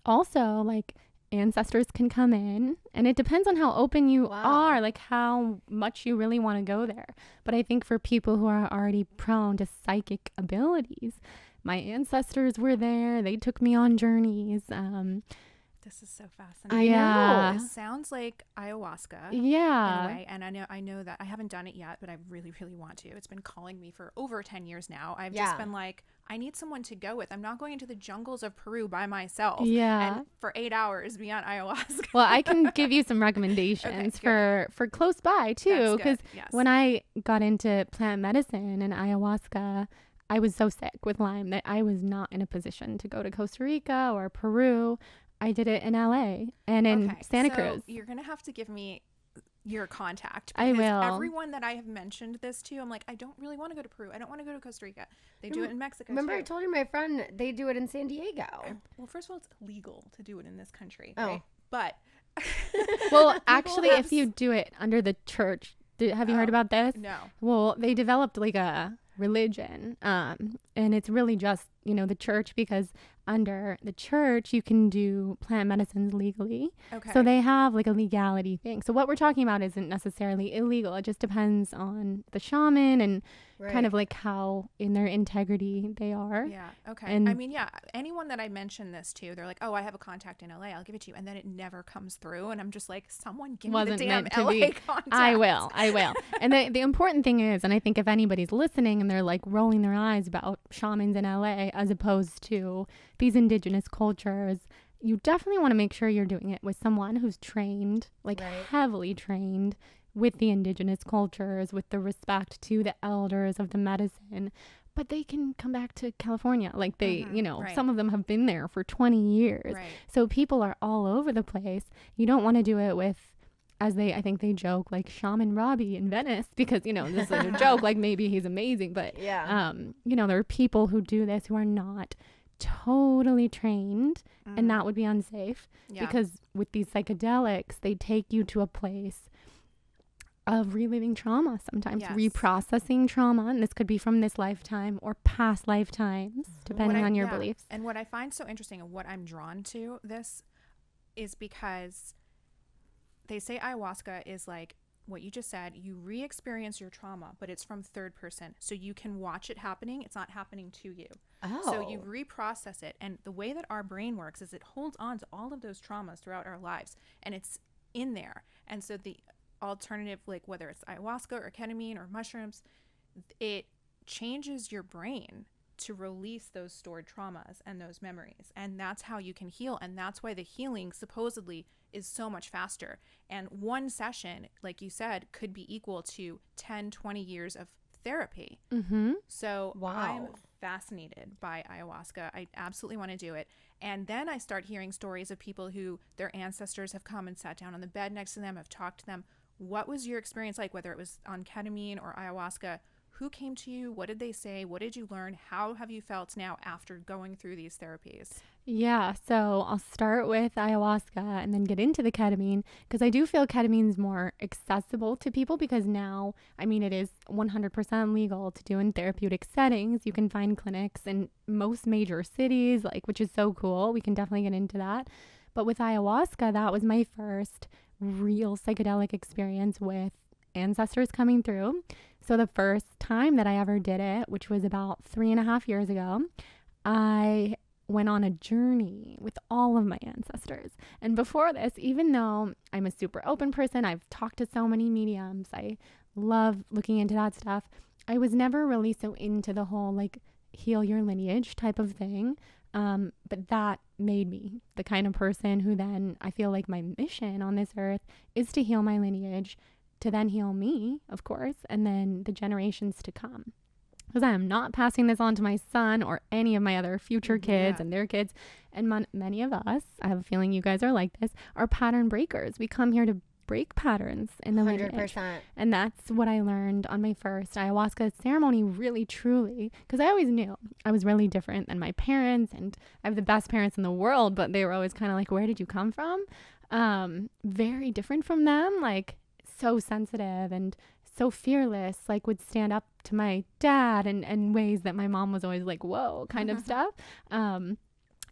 S4: Also, like, ancestors can come in, and it depends on how open you are, like how much you really want to go there. But I think for people who are already prone to psychic abilities, my ancestors were there. They took me on journeys.
S3: This is so fascinating.
S4: Yeah.
S3: It sounds like ayahuasca.
S4: Yeah.
S3: In a way. And I know that I haven't done it yet, but I really, really want to. It's been calling me for over 10 years now. I've just been like, I need someone to go with. I'm not going into the jungles of Peru by myself.
S4: Yeah.
S3: And for 8 hours be on ayahuasca.
S4: Well, I can give you some recommendations for close by too, because when I got into plant medicine and ayahuasca, I was so sick with Lyme that I was not in a position to go to Costa Rica or Peru. I did it in LA and in Santa Cruz.
S3: You're going to have to give me your contact.
S4: I will.
S3: Everyone that I have mentioned this to, I'm like, I don't really want to go to Peru. I don't want to go to Costa Rica. They do it in Mexico.
S2: Remember,
S3: too.
S2: I told you my friend, they do it in San Diego.
S3: Well, first of all, it's illegal to do it in this country.
S2: Oh.
S3: Right? But.
S4: Well, actually, if you do it under the church, have you heard about this?
S3: No.
S4: Well, they developed like a religion, and it's really just, the church, because under the church you can do plant medicines legally.
S3: Okay.
S4: So they have like a legality thing. So what we're talking about isn't necessarily illegal. It just depends on the shaman and kind of like how in their integrity they are.
S3: Yeah. Okay.
S4: And
S3: I mean, yeah, anyone that I mention this to, they're like, oh, I have a contact in LA. I'll give it to you. And then it never comes through. And I'm just like, someone give me the damn LA contact.
S4: I will. And the important thing is, and I think if anybody's listening and they're like rolling their eyes about shamans in LA as opposed to these indigenous cultures, you definitely want to make sure you're doing it with someone who's trained, like heavily trained with the indigenous cultures, with the respect to the elders of the medicine. But they can come back to California. Like they, some of them have been there for 20 years.
S3: Right.
S4: So people are all over the place. You don't want to do it with, I think they joke, like Shaman Robbie in Venice, because, this is a joke, like maybe he's amazing. But, there are people who do this who are not totally trained, and that would be unsafe because with these psychedelics, they take you to a place of reliving trauma, sometimes reprocessing trauma, and this could be from this lifetime or past lifetimes, depending on your beliefs.
S3: And what I find so interesting and what I'm drawn to this is because they say ayahuasca is like what you just said, you re-experience your trauma, but it's from third person. So you can watch it happening. It's not happening to you.
S2: Oh.
S3: So you reprocess it. And the way that our brain works is it holds on to all of those traumas throughout our lives, and it's in there. And so the alternative, like whether it's ayahuasca or ketamine or mushrooms, it changes your brain to release those stored traumas and those memories. And that's how you can heal. And that's why the healing supposedly is so much faster. And one session, like you said, could be equal to 10, 20 years of therapy.
S4: Mm-hmm.
S3: So I'm fascinated by ayahuasca. I absolutely want to do it. And then I start hearing stories of people who their ancestors have come and sat down on the bed next to them, have talked to them. What was your experience like, whether it was on ketamine or ayahuasca? Who came to you? What did they say? What did you learn? How have you felt now after going through these therapies? Yeah,
S4: so I'll start with ayahuasca and then get into the ketamine, because I do feel ketamine's more accessible to people, because now, it is 100% legal to do in therapeutic settings. You can find clinics in most major cities, which is so cool. We can definitely get into that. But with ayahuasca, that was my first real psychedelic experience with ancestors coming through. So the first time that I ever did it, which was about 3.5 years ago, I went on a journey with all of my ancestors. And before this, even though I'm a super open person, I've talked to so many mediums, I love looking into that stuff, I was never really so into the whole like heal your lineage type of thing. But that made me the kind of person who then I feel like my mission on this earth is to heal my lineage, to then heal me, of course, and then the generations to come. Because I am not passing this on to my son or any of my other future kids and their kids. And many of us, I have a feeling you guys are like this, are pattern breakers. We come here to break patterns in the 100%. Lineage. And that's what I learned on my first ayahuasca ceremony, really, truly. Because I always knew I was really different than my parents. And I have the best parents in the world, but they were always kind of like, where did you come from? Very different from them, like so sensitive and so fearless, like would stand up to my dad in ways that my mom was always like, whoa, kind of stuff.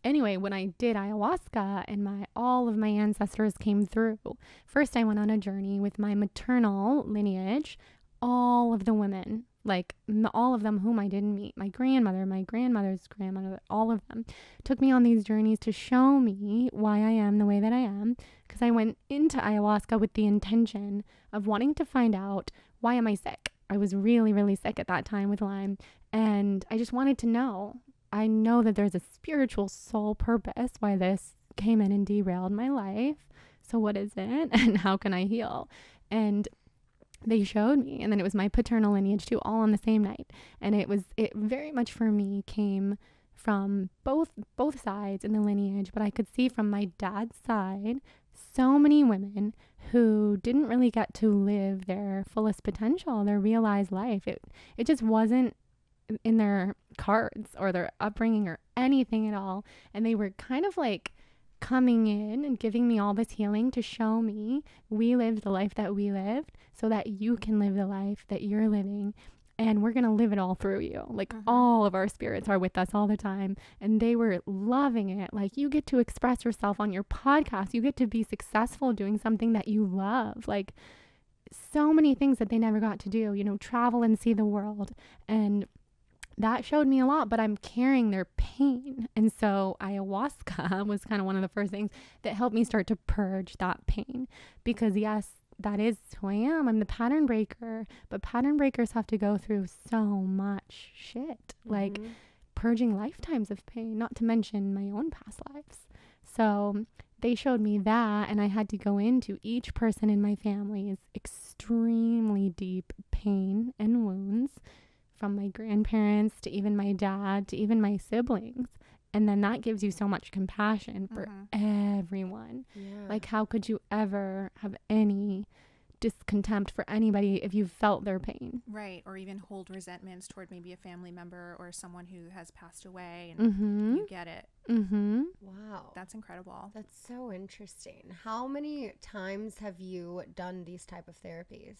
S4: Anyway, when I did ayahuasca and all of my ancestors came through, first I went on a journey with my maternal lineage, all of the women, like all of them whom I didn't meet, my grandmother, my grandmother's grandmother, all of them took me on these journeys to show me why I am the way that I am. Because I went into ayahuasca with the intention of wanting to find out, why am I sick? I was really, really sick at that time with Lyme. And I just wanted to know. I know that there's a spiritual soul purpose why this came in and derailed my life. So what is it? And how can I heal? And they showed me. And then it was my paternal lineage too, all on the same night. And it very much for me came from both sides in the lineage. But I could see from my dad's side, so many women who didn't really get to live their fullest potential, their realized life. It just wasn't in their cards or their upbringing or anything at all. And they were kind of like coming in and giving me all this healing to show me we lived the life that we lived so that you can live the life that you're living. And we're going to live it all through you. Like all of our spirits are with us all the time. And they were loving it. Like you get to express yourself on your podcast. You get to be successful doing something that you love. Like so many things that they never got to do, travel and see the world. And that showed me a lot, but I'm carrying their pain. And so ayahuasca was kind of one of the first things that helped me start to purge that pain. Because yes, that is who I am. I'm the pattern breaker, but pattern breakers have to go through so much shit, like purging lifetimes of pain, not to mention my own past lives. So they showed me that, and I had to go into each person in my family's extremely deep pain and wounds, from my grandparents to even my dad to even my siblings. And then that gives you so much compassion for everyone. Yeah. Like, how could you ever have any discontempt for anybody if you felt their pain?
S3: Right. Or even hold resentments toward maybe a family member or someone who has passed away, and you get it.
S2: Wow.
S3: That's incredible.
S2: That's so interesting. How many times have you done these type of therapies?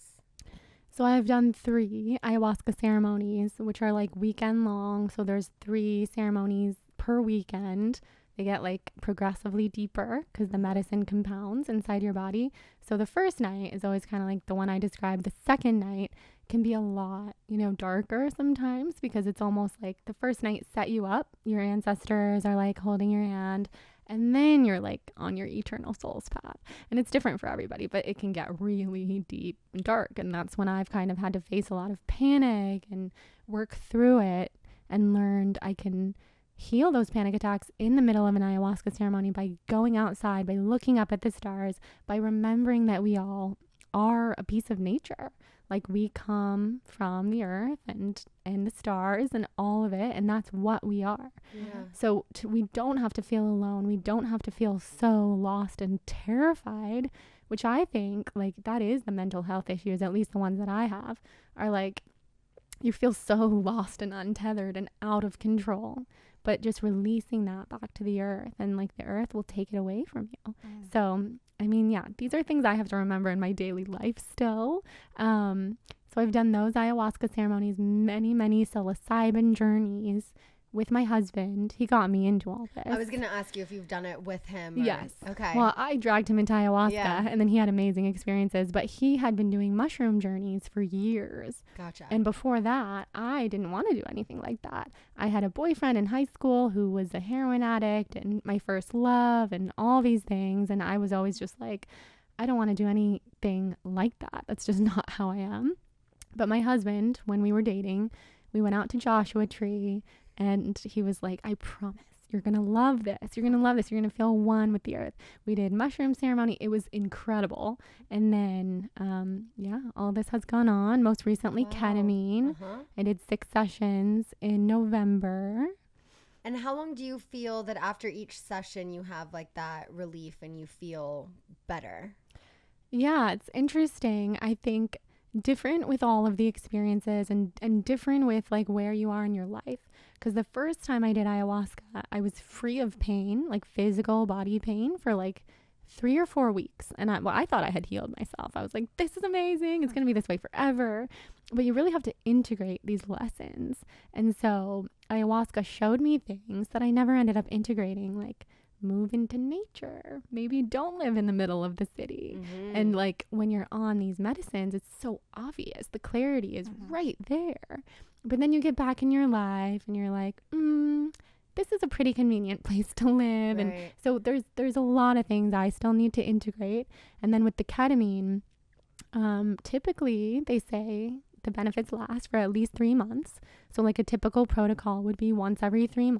S4: So I've done 3 ayahuasca ceremonies, which are like weekend long. So there's 3 ceremonies per weekend. They get like progressively deeper because the medicine compounds inside your body. So the first night is always kind of like the one I described. The second night can be a lot, darker sometimes, because it's almost like the first night set you up. Your ancestors are like holding your hand. And then you're like on your eternal soul's path. And it's different for everybody, but it can get really deep and dark. And that's when I've kind of had to face a lot of panic and work through it, and learned I can heal those panic attacks in the middle of an ayahuasca ceremony by going outside, by looking up at the stars, by remembering that we all are a piece of nature. Like we come from the earth and the stars and all of it, and that's what we are. Yeah. So we don't have to feel alone. We don't have to feel so lost and terrified, which I think like that is the mental health issues, at least the ones that I have, are like you feel so lost and untethered and out of control. But just releasing that back to the earth, and like the earth will take it away from you. So, I mean, yeah, these are things I have to remember in my daily life still. So I've done those ayahuasca ceremonies, many psilocybin journeys, with my husband. He got me into all this.
S2: I was going to ask you if you've done it with him.
S4: Yes.
S2: Okay.
S4: Well, I dragged him into ayahuasca,
S2: Yeah.
S4: and then he had amazing experiences, but he had been doing mushroom journeys for years.
S2: Gotcha.
S4: And before that, I didn't want to do anything like that. I had a boyfriend in high school who was a heroin addict and my first love and all these things. And I was always just like, I don't want to do anything like that. That's just not how I am. But my husband, when we were dating, we went out to Joshua Tree, and he was like, I promise you're going to love this. You're going to love this. You're going to feel one with the earth. We did mushroom ceremony. It was incredible. And then, all this has gone on. Most recently,
S2: Wow.
S4: ketamine.
S2: Uh-huh.
S4: I did 6 sessions in November.
S2: And how long do you feel that after each session you have like that relief and you feel better?
S4: Yeah, it's interesting. I think different with all of the experiences and different with like where you are in your life. Because the first time I did ayahuasca, I was free of pain, like physical body pain for like 3 or 4 weeks. And I thought I had healed myself. I was like, this is amazing. It's going to be this way forever. But you really have to integrate these lessons. And so ayahuasca showed me things that I never ended up integrating, like move into nature. Maybe don't live in the middle of the city.
S2: Mm-hmm.
S4: And like when you're on these medicines, it's so obvious. The clarity is right there. But then you get back in your life and you're like, this is a pretty convenient place to live. And
S2: Right.
S4: so there's a lot of things I still need to integrate. And then with the ketamine, typically they say the benefits last for at least 3 months. So like a typical protocol would be once every 3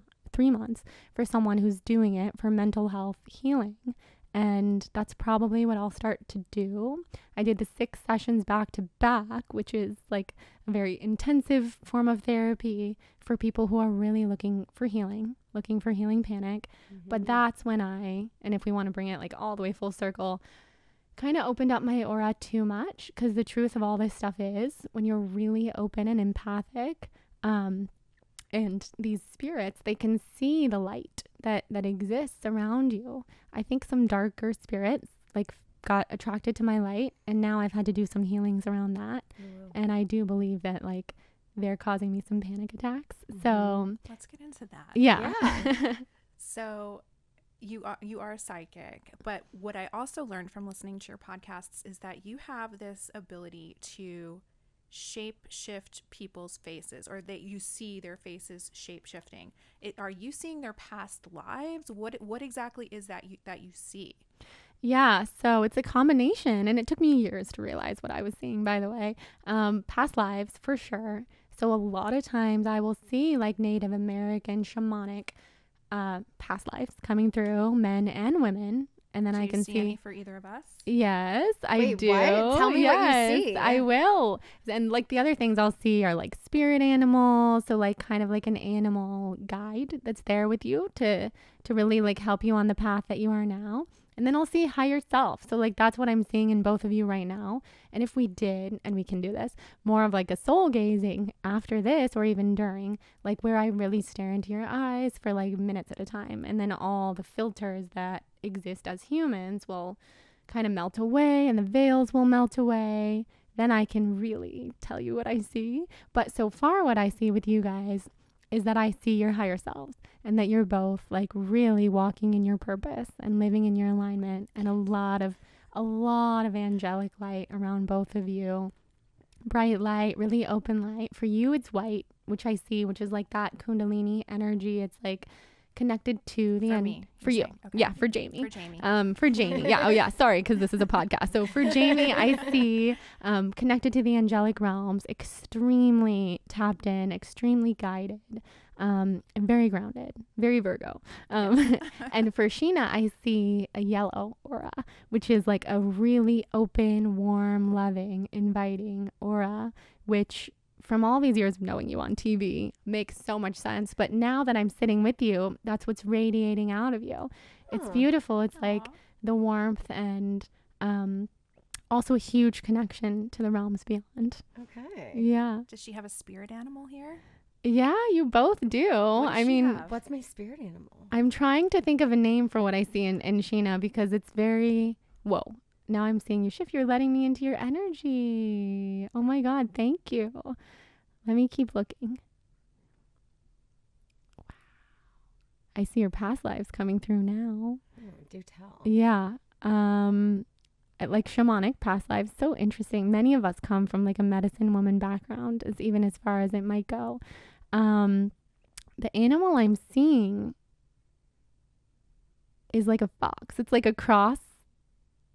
S4: months for someone who's doing it for mental health healing. And that's probably what I'll start to do. I did the 6 sessions back to back, which is like a very intensive form of therapy for people who are really looking for healing panic.
S2: Mm-hmm.
S4: But that's when and if we want to bring it like all the way full circle, kind of opened up my aura too much. Because the truth of all this stuff is when you're really open and empathic, and these spirits, they can see the light that exists around you. I think some darker spirits like got attracted to my light, and now I've had to do some healings around that. And I do believe that like they're causing me some panic attacks. So
S3: Let's get into that.
S4: yeah.
S3: So you are a psychic, but what I also learned from listening to your podcasts is that you have this ability to shape shift people's faces, or that you see their faces shape shifting. Are you seeing their past lives? What exactly is that you see?
S4: Yeah, so it's a combination, and it took me years to realize what I was seeing, by the way. Past lives, for sure. So a lot of times I will see like Native American shamanic past lives coming through, men and women. And then
S3: Do
S4: I
S3: you
S4: can
S3: see
S4: see
S3: any for either of us?
S4: Yes, I
S2: Wait,
S4: do.
S2: what? Tell me what you
S4: Yes,
S2: see.
S4: I will. And like the other things I'll see are like spirit animals. So like kind of like an animal guide that's there with you to really like help you on the path that you are now. And then I'll see higher self. So like that's what I'm seeing in both of you right now. And if we did, and we can do this, more of like a soul gazing after this or even during, like where I really stare into your eyes for like minutes at a time. And then all the filters that exist as humans will kind of melt away and the veils will melt away. Then I can really tell you what I see. But so far what I see with you guys is that I see your higher selves, and that you're both like really walking in your purpose and living in your alignment, and a lot of angelic light around both of you. Bright light, really open light. For you it's white, which I see, which is like that kundalini energy. It's like connected to the
S3: For
S4: end.
S3: me,
S4: For
S3: you're
S4: you.
S3: saying. Okay.
S4: Yeah, for Jamie.
S3: For Jamie.
S4: For Jamie. Yeah. Oh, yeah. Sorry, because this is a podcast. So for Jamie, I see connected to the angelic realms, extremely tapped in, extremely guided, and very grounded, very Virgo. And for Scheana, I see a yellow aura, which is like a really open, warm, loving, inviting aura, which from all these years of knowing you on TV makes so much sense. But now that I'm sitting with you, that's what's radiating out of you. It's beautiful. It's like the warmth and also a huge connection to the realms beyond.
S2: Okay.
S4: Yeah.
S3: Does she have a spirit animal here?
S4: Yeah, you both do.
S3: What does
S4: I
S3: she
S4: mean,
S3: have?
S2: What's my spirit animal?
S4: I'm trying to think of a name for what I see in Scheana, because it's very, whoa. Now I'm seeing you shift. You're letting me into your energy. Oh my God. Thank you. Let me keep looking. Wow. I see your past lives coming through now.
S2: Oh, do tell.
S4: Yeah. Like shamanic past lives. So interesting. Many of us come from like a medicine woman background, even as far as it might go. The animal I'm seeing is like a fox. It's like a cross.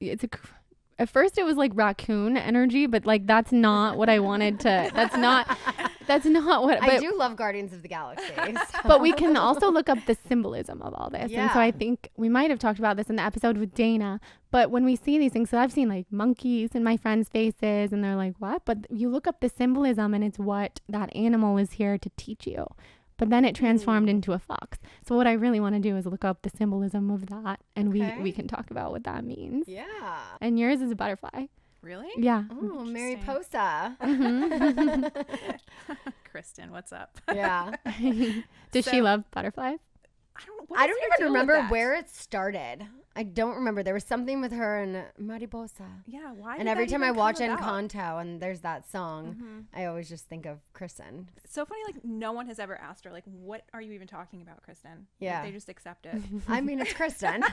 S4: At first it was like raccoon energy, but like that's not what I wanted to. That's not what.
S2: I do love Guardians of the Galaxy. So.
S4: But we can also look up the symbolism of all this.
S2: Yeah.
S4: And so I think we might have talked about this in the episode with Dana. But when we see these things, so I've seen like monkeys in my friends' faces and they're like, what? But you look up the symbolism and it's what that animal is here to teach you. But then it transformed into a fox. So what I really want to do is look up the symbolism of that. And we can talk about what that means.
S2: Yeah.
S4: And yours is a butterfly.
S3: Really?
S4: Yeah.
S2: Oh,
S3: Interesting.
S2: Mariposa.
S3: Kristen, what's up?
S2: Yeah.
S4: Does she love butterflies?
S2: I don't even remember where it started. I don't remember. There was something with her and Mariposa.
S3: Yeah, why?
S2: And every time I watch Encanto and there's that song, I always just think of Kristen.
S3: It's so funny, like no one has ever asked her, like, what are you even talking about, Kristen?
S2: Yeah.
S3: Like, they just accept it.
S2: I mean, it's Kristen.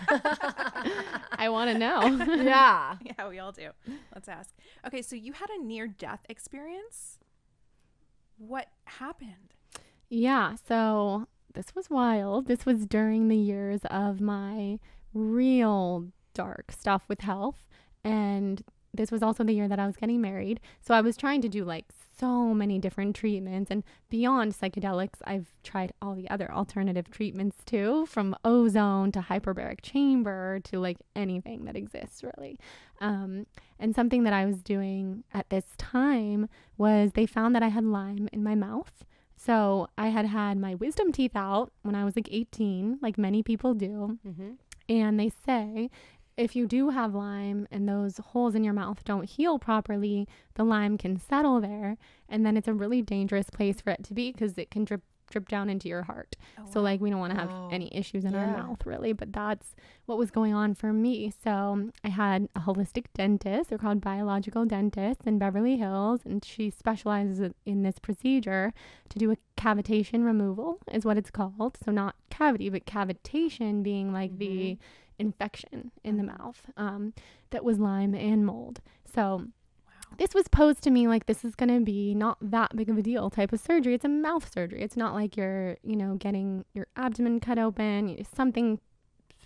S4: I want to know.
S2: Yeah.
S3: Yeah, we all do. Let's ask. Okay, so you had a near-death experience. What happened?
S4: Yeah, so this was wild. This was during the years of my real dark stuff with health. And this was also the year that I was getting married. So I was trying to do like so many different treatments. And beyond psychedelics, I've tried all the other alternative treatments too, from ozone to hyperbaric chamber to like anything that exists really. And something that I was doing at this time was they found that I had Lyme in my mouth. So I had had my wisdom teeth out when I was like 18, like many people do.
S2: Mm-hmm.
S4: And they say if you do have Lyme and those holes in your mouth don't heal properly, the Lyme can settle there. And then it's a really dangerous place for it to be because it can drip down into your heart. So like we don't want to have any issues in our mouth really, but that's what was going on for me. So I had a holistic dentist. They're called biological dentists in Beverly Hills, and she specializes in this procedure to do a cavitation removal is what it's called. So not cavity, but cavitation being like the infection in the mouth that was Lyme and mold. So this was posed to me like this is going to be not that big of a deal type of surgery. It's a mouth surgery. It's not like you're, getting your abdomen cut open. It's something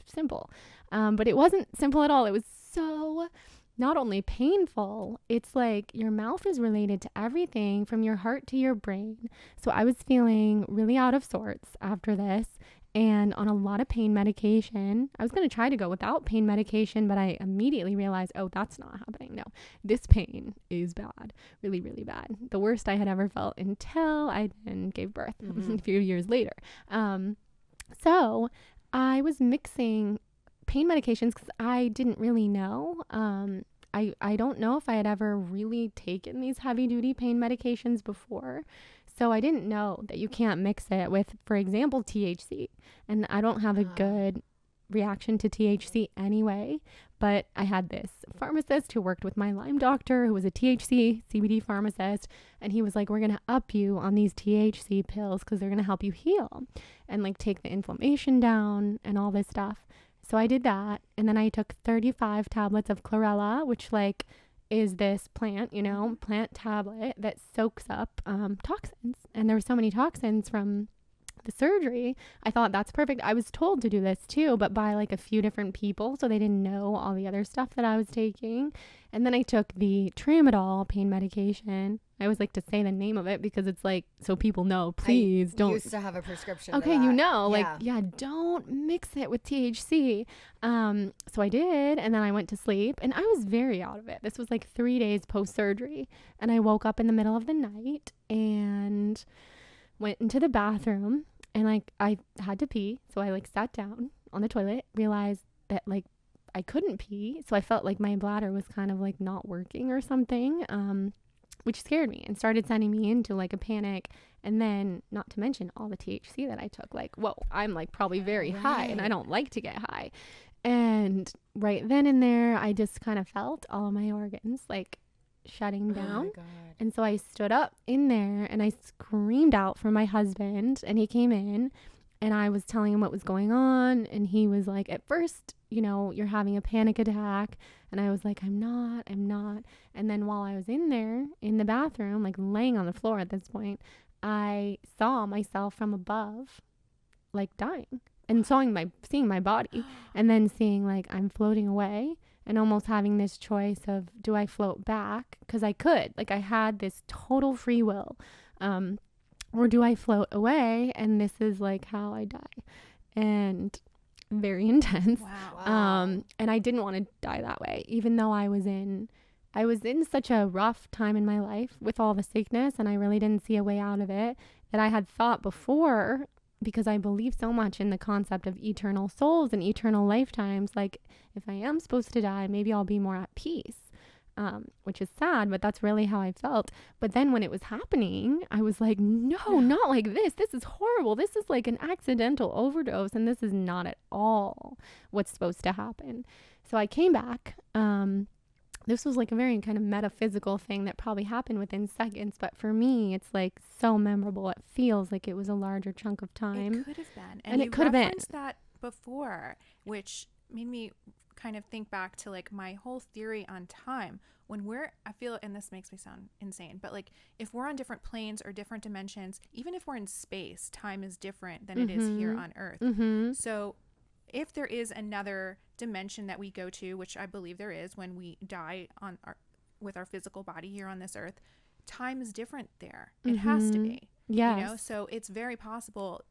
S4: simple. But it wasn't simple at all. It was so not only painful, it's like your mouth is related to everything from your heart to your brain. So I was feeling really out of sorts after this and on a lot of pain medication. I was going to try to go without pain medication, but I immediately realized, oh, that's not happening. No, this pain is bad, really, really bad. The worst I had ever felt until I then gave birth a few years later. So I was mixing pain medications because I didn't really know. I don't know if I had ever really taken these heavy duty pain medications before. So I didn't know that you can't mix it with, for example, THC. And I don't have a good reaction to THC anyway. But I had this pharmacist who worked with my Lyme doctor, who was a THC CBD pharmacist. And he was like, we're going to up you on these THC pills because they're going to help you heal and like take the inflammation down and all this stuff. So I did that. And then I took 35 tablets of chlorella, which like is this plant tablet that soaks up toxins. And there were so many toxins from the surgery. I thought that's perfect. I was told to do this too, but by like a few different people. So they didn't know all the other stuff that I was taking. And then I took the tramadol pain medication. I always like to say the name of it because it's like, so people know, please don't.
S2: I used to have a prescription.
S4: Okay, don't mix it with THC. So I did, and then I went to sleep, and I was very out of it. This was like 3 days post-surgery, and I woke up in the middle of the night and went into the bathroom, and like I had to pee, so I like sat down on the toilet, realized that like I couldn't pee, so I felt like my bladder was kind of like not working or something, which scared me and started sending me into like a panic. And then not to mention all the THC that I took, like, whoa, I'm like probably very high and I don't like to get high. And right then and there, I just kind of felt all of my organs like shutting down.
S2: Oh my God.
S4: And so I stood up in there and I screamed out for my husband, and he came in And I was telling him what was going on. And he was like, at first, you're having a panic attack. And I was like, I'm not. And then while I was in there in the bathroom, like laying on the floor at this point, I saw myself from above, like dying, and seeing my body, and then seeing like I'm floating away, and almost having this choice of, do I float back? Because I could, like I had this total free will, or do I float away? And this is like how I die. And very intense.
S3: Wow.
S4: And I didn't want to die that way, even though I was in such a rough time in my life with all the sickness, and I really didn't see a way out of it, that I had thought before, because I believe so much in the concept of eternal souls and eternal lifetimes, like if I am supposed to die, maybe I'll be more at peace. Which is sad, but that's really how I felt. But then when it was happening, I was like, no, not like this. This is horrible. This is like an accidental overdose, and this is not at all what's supposed to happen. So I came back. This was like a very kind of metaphysical thing that probably happened within seconds, but for me, it's like so memorable. It feels like it was a larger chunk of time.
S3: It could have been.
S4: And it could have been.
S3: You referenced that before, which made me kind of think back to like my whole theory on time. When I feel, and this makes me sound insane, but like if we're on different planes or different dimensions, even if we're in space, time is different than it is here on Earth.
S4: Mm-hmm.
S3: So if there is another dimension that we go to, which I believe there is when we die with our physical body here on this earth, time is different there. It has to be.
S4: Yes.
S3: So it's very possible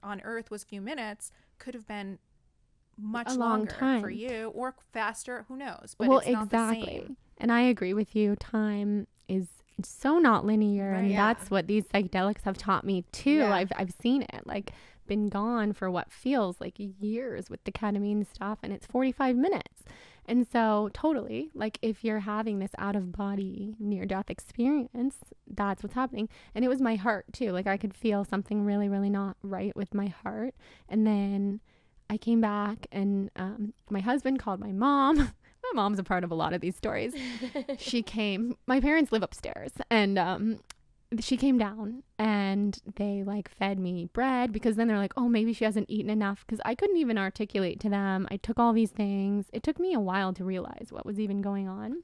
S3: on earth was a few minutes could have been much
S4: A long
S3: longer
S4: time
S3: for you, or faster, who knows, but
S4: well,
S3: it's not
S4: exactly.
S3: the same.
S4: And I agree with you. Time is so not linear,
S3: Right.
S4: and
S3: Yeah.
S4: that's what these psychedelics have taught me too.
S3: Yeah.
S4: I've seen it, like been gone for what feels like years with the ketamine stuff, and it's 45 minutes. And so totally, like if you're having this out of body near death experience, that's what's happening. And it was my heart too. Like I could feel something really, really not right with my heart. And then I came back, and my husband called my mom. My mom's a part of a lot of these stories. She came. My parents live upstairs, and she came down, and they like fed me bread, because then they're like, oh, maybe she hasn't eaten enough, because I couldn't even articulate to them. I took all these things. It took me a while to realize what was even going on.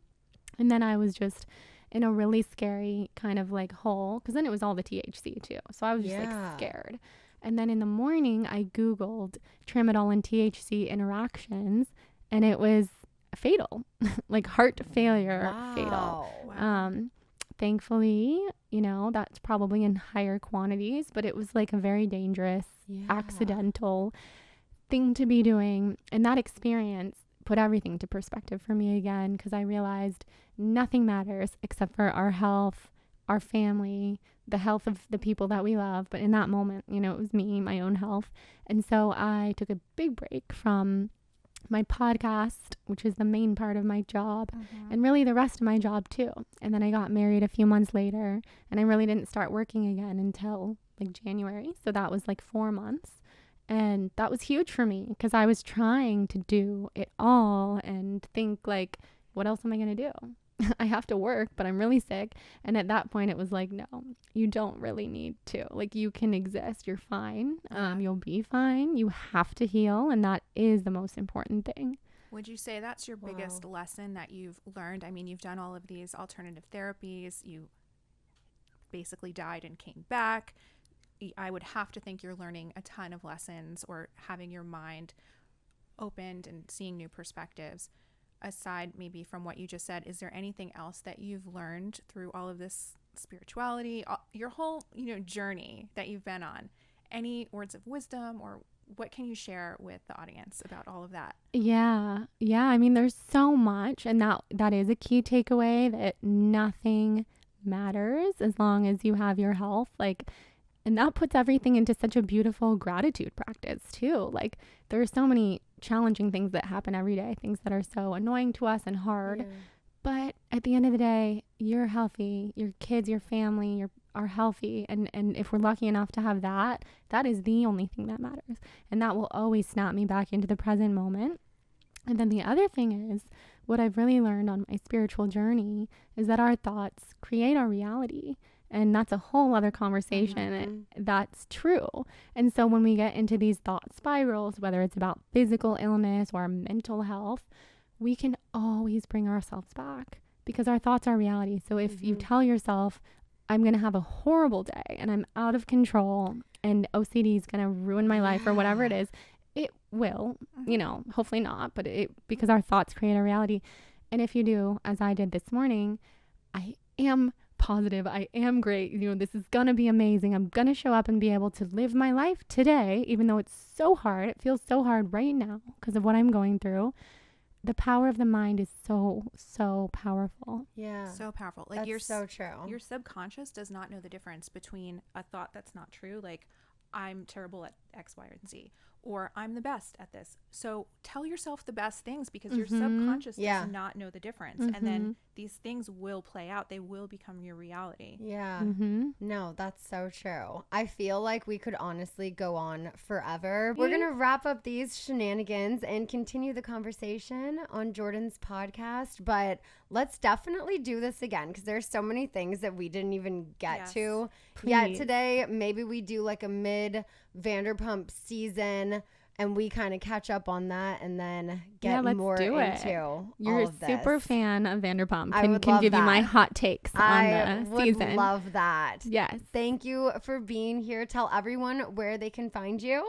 S4: And then I was just in a really scary kind of like hole, because then it was all the THC too. So I was just like scared. And then in the morning, I Googled tramadol and THC interactions, and it was fatal, like heart failure, fatal.
S3: Wow.
S4: Thankfully, that's probably in higher quantities, but it was like a very dangerous, accidental thing to be doing. And that experience put everything to perspective for me again, because I realized nothing matters except for our health, our family, the health of the people that we love. But in that moment, it was me, my own health. And so I took a big break from my podcast, which is the main part of my job, and really the rest of my job too. And then I got married a few months later, and I really didn't start working again until like January. So that was like 4 months. And that was huge for me, because I was trying to do it all and think like, what else am I going to do? I have to work, but I'm really sick. And at that point it was like, no, you don't really need to. Like, you can exist. You're fine. You'll be fine. You have to heal. And that is the most important thing.
S3: Would you say that's your biggest lesson that you've learned? I mean, you've done all of these alternative therapies. You basically died and came back. I would have to think you're learning a ton of lessons, or having your mind opened and seeing new perspectives. Aside maybe from what you just said, is there anything else that you've learned through all of this spirituality, your whole journey that you've been on? Any words of wisdom, or what can you share with the audience about all of that?
S4: Yeah. I mean, there's so much, and that is a key takeaway, that nothing matters as long as you have your health. And that puts everything into such a beautiful gratitude practice too. Like, there are so many challenging things that happen every day, things that are so annoying to us and hard. But at the end of the day, you're healthy. Your kids, your family, are healthy. And if we're lucky enough to have that, that is the only thing that matters. And that will always snap me back into the present moment. And then the other thing is, what I've really learned on my spiritual journey is that our thoughts create our reality. And that's a whole other conversation. That's true. And so when we get into these thought spirals, whether it's about physical illness or mental health, we can always bring ourselves back because our thoughts are reality. So if you tell yourself, I'm going to have a horrible day and I'm out of control and OCD is going to ruin my life or whatever it is, it will, you know, hopefully not, but because our thoughts create a reality. And if you do, as I did this morning, I am positive. I am great. You know, this is going to be amazing. I'm going to show up and be able to live my life today, even though it's so hard. It feels so hard right now because of what I'm going through. The power of the mind is so, so powerful.
S2: Yeah.
S3: So powerful. Like
S2: That's so true.
S3: Your subconscious does not know the difference between a thought that's not true, like I'm terrible at X, Y, or Z, or I'm the best at this. So tell yourself the best things because your subconscious does not know the difference. And then these things will play out. They will become your reality.
S2: Yeah. No, that's so true. I feel like we could honestly go on forever. We're going to wrap up these shenanigans and continue the conversation on Jordan's podcast. But let's definitely do this again because there's so many things that we didn't even get to yet today. Maybe we do like a mid Vanderpump season and we kind of catch up on that and then get more into
S4: You're
S2: all of
S4: a super
S2: this.
S4: fan of Vanderpump.
S2: I
S4: Can
S2: would
S4: give
S2: love
S4: you
S2: that.
S4: my hot takes on the
S2: would
S4: season.
S2: love that.
S4: Yes.
S2: Thank you for being here. Tell everyone where they can find you.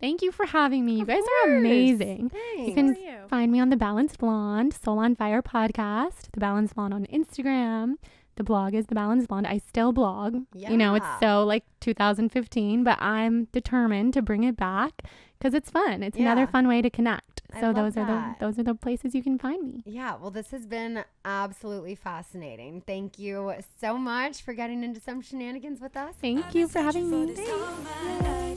S4: Thank you for having me. You
S2: Of
S4: guys are
S2: course.
S4: amazing.
S2: Thanks.
S4: You can
S3: How are you?
S4: find me on The Balanced Blonde, Soul on Fire podcast, The Balanced Blonde on Instagram. The blog is The Balanced Blonde. I still blog. You know, it's
S2: Yeah.
S4: so like 2015, but I'm determined to bring it back because it's fun. It's another fun way to connect.
S2: I
S4: So
S2: love
S4: those
S2: that.
S4: are the places you can find me.
S2: Yeah, well, this has been absolutely fascinating. Thank you so much for getting into some shenanigans with us.
S4: Thank you for having me.
S1: All my life.